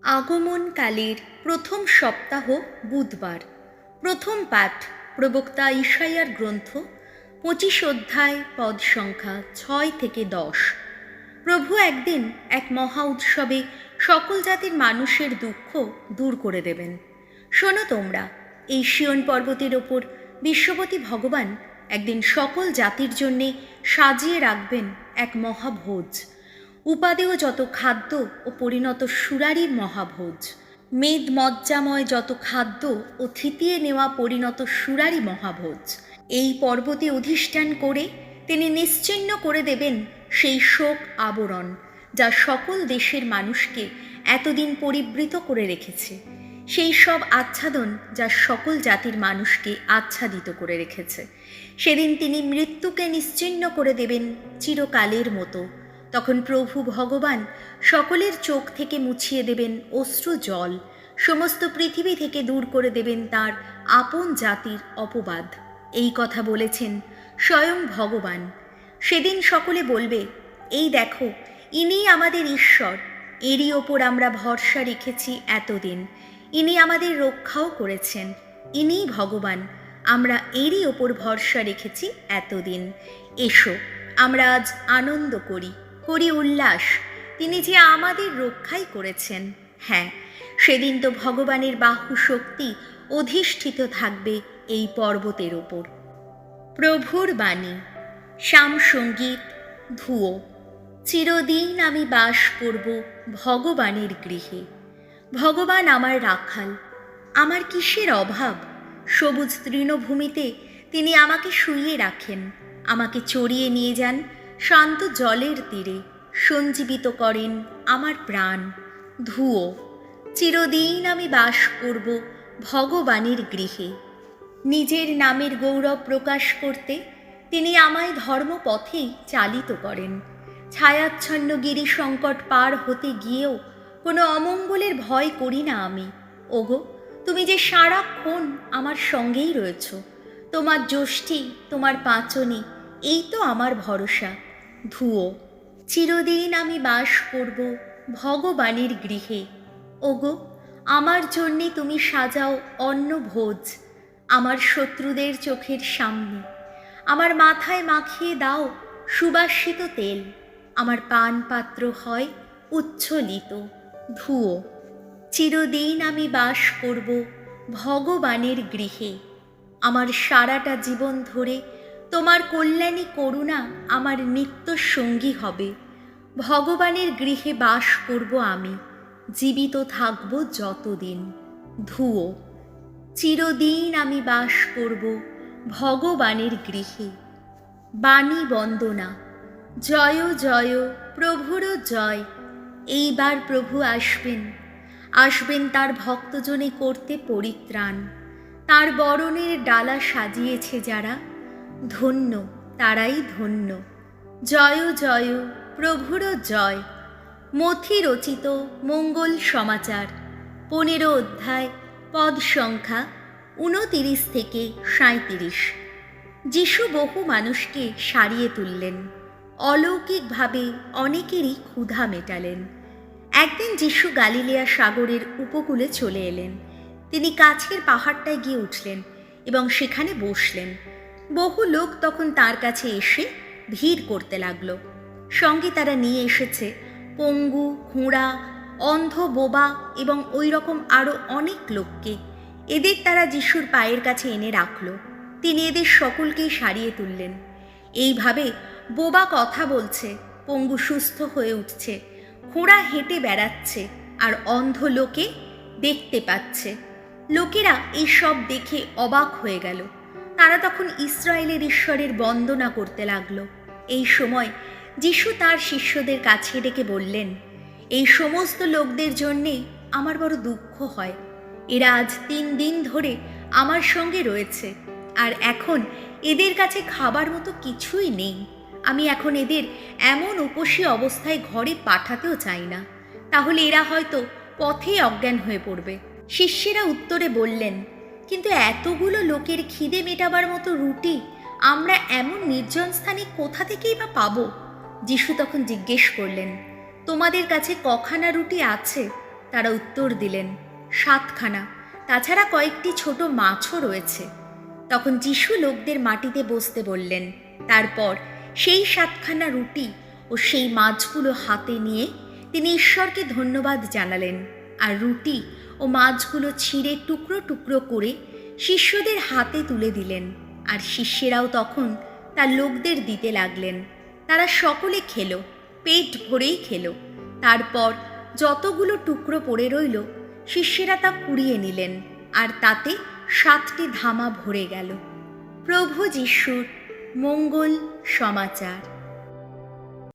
আগমনকালের প্রথম সপ্তাহ বুধবার। প্রথম পাঠ প্রবক্তা ইশাইয়ার গ্রন্থ 25 অধ্যায় পদ সংখ্যা 6 থেকে 10। প্রভু একদিন এক মহা উৎসবে সকল জাতির মানুষের দুঃখ দূর করে দেবেন। শোনো তোমরা, এই সিয়ন পর্বতের ওপর বিশ্বপতি ভগবান একদিন সকল জাতির জন্যে সাজিয়ে রাখবেন এক মহাভোজ, উপাদেয় যত খাদ্য ও পরিণত সুরারির মহাভোজ, মেদ মজ্জাময় যত খাদ্য ও থিতিয়ে নেওয়া পরিণত সুরারি মহাভোজ। এই পর্বতে অধিষ্ঠান করে তিনি নিশ্চিহ্ন করে দেবেন সেই শোক আবরণ যা সকল দেশের মানুষকে এতদিন পরিবৃত করে রেখেছে, সেই সব আচ্ছাদন যা সকল জাতির মানুষকে আচ্ছাদিত করে রেখেছে। সেদিন তিনি মৃত্যুকে নিশ্চিহ্ন করে দেবেন চিরকালের মতো। তখন প্রভু ভগবান সকলের চোখ থেকে মুছিয়ে দেবেন অশ্রু জল, সমস্ত পৃথিবী থেকে দূর করে দেবেন তার আপন জাতির অপবাদ। এই কথা বলেছেন স্বয়ং ভগবান। সেদিন সকলে বলবে, এই দেখো, ইনি আমাদের ঈশ্বর, এরই ওপর আমরা ভরসা রেখেছি এতদিন, ইনি আমাদের রক্ষাও করেছেন, ইনিই ভগবান, আমরা এরই ওপর ভরসা রেখেছি এতদিন। এসো, আমরা আজ আনন্দ করি, করি উল্লাস, তিনি যে আমাদের রক্ষাই করেছেন। হ্যাঁ, সেদিন তো ভগবানের বাহু শক্তি অধিষ্ঠিত থাকবে এই পর্বতের ওপর। প্রভুর বাণী। শ্যাম সঙ্গীত। ধুয়ো। চিরদিন আমি বাস করব ভগবানের গৃহে। ভগবান আমার রাখাল, আমার কিসের অভাব? সবুজ তৃণভূমিতে তিনি আমাকে শুইয়ে রাখেন, আমাকে চড়িয়ে নিয়ে যান শান্ত জলের তীরে, সঞ্জীবিত করেন আমার প্রাণ। ধুয়ো। চিরদিন আমি বাস করব ভগবানের গৃহে। নিজের নামের গৌরব প্রকাশ করতে তিনি আমায় ধর্মপথেই চালিত করেন। ছায়াচ্ছন্ন গিরি সংকট পার হতে গিয়েও কোনো অমঙ্গলের ভয় করি না আমি। ওগো, তুমি যে সারাক্ষণ আমার সঙ্গেই রয়েছ, তোমার যষ্টি, তোমার পাঁচনি, এই তো আমার ভরসা। ধুয়ো। চিরদিন আমি বাস করব ভগবানের গৃহে। ওগো, আমার জন্যে তুমি সাজাও অন্নভোজ আমার শত্রুদের চোখের সামনে, আমার মাথায় মাখিয়ে দাও সুবাসিত তেল, আমার পান পাত্র হয় উচ্ছ্বলিত। ধুয়ো। চিরদিন আমি বাস করব ভগবানের গৃহে। আমার সারাটা জীবন ধরে তোমার কল্যাণী করুণা আমার নিত্য সঙ্গী হবে। ভগবানের গৃহে বাস করব আমি, জীবিত থাকব যতদিন। ধুয়ো। চিরদিন আমি বাস করব ভগবানের গৃহে। বাণী বন্দনা। জয় জয় প্রভুর জয়। এইবার প্রভু আসবেন, আসবেন তার ভক্তজনে করতে পরিত্রাণ। তার বরণের ডালা সাজিয়েছে যারা, ধন্য তারাই ধন্য। জয় জয় প্রভুর জয়। মথি রচিত মঙ্গল সমাচার 15 অধ্যায় পদ সংখ্যা 29 থেকে 37। যিশু বহু মানুষকে সারিয়ে তুললেন, অলৌকিকভাবে অনেকেরই ক্ষুধা মেটালেন। একদিন যিশু গালিলেয়া সাগরের উপকূলে চলে এলেন। তিনি কাছের পাহাড়টায় গিয়ে উঠলেন এবং সেখানে বসলেন। বহু লোক তখন তার কাছে এসে ভিড় করতে লাগলো। সঙ্গে তারা নিয়ে এসেছে পঙ্গু, খুঁড়া, অন্ধ, বোবা এবং ওই রকম আরও অনেক লোককে। এদের তারা যিশুর পায়ের কাছে এনে রাখল। তিনি এদের সকলকেই সারিয়ে তুললেন। এইভাবে বোবা কথা বলছে, পঙ্গু সুস্থ হয়ে উঠছে, খোঁড়া হেঁটে বেড়াচ্ছে, আর অন্ধ লোকে দেখতে পাচ্ছে। লোকেরা এই সব দেখে অবাক হয়ে গেল। তারা তখন ইসরায়েলের ঈশ্বরের বন্দনা করতে লাগলো। এই সময় যিশু তার শিষ্যদের কাছে ডেকে বললেন, এই সমস্ত লোকদের জন্যে আমার বড় দুঃখ হয়। এরা আজ 3 দিন ধরে আমার সঙ্গে রয়েছে, আর এখন এদের কাছে খাবার মতো কিছুই নেই। আমি এখন এদের এমন উপসী অবস্থায় ঘরে পাঠাতেও চাই না, তাহলে এরা হয়তো পথেই অজ্ঞান হয়ে পড়বে। শিষ্যেরা উত্তরে বললেন, কিন্তু এতগুলো লোকের খিদে মেটাবার মতো রুটি আমরা এমন নির্জন স্থানে কোথা থেকেই বা পাবো? যিশু তখন জিজ্ঞেস করলেন, তোমাদের কাছে কখানা রুটি আছে? তারা উত্তর দিলেন, 7খানা, তাছাড়া কয়েকটি ছোট মাছও রয়েছে। তখন যিশু লোকদের মাটিতে বসতে বললেন। তারপর সেই 7খানা রুটি ও সেই মাছগুলো হাতে নিয়ে তিনি ঈশ্বরকে ধন্যবাদ জানালেন, আর রুটি ও মাছগুলো ছিঁড়ে টুকরো টুকরো করে শিষ্যদের হাতে তুলে দিলেন, আর শিষ্যেরাও তখন তার লোকদের দিতে লাগলেন। তারা সকলে খেলো, পেট ভরেই খেলো। তারপর যতগুলো টুকরো পড়ে রইল, শিষ্যেরা তা কুড়িয়ে নিলেন, আর তাতে 7টি ধামা ভরে গেল। প্রভু যিশুর মঙ্গল সমাচার।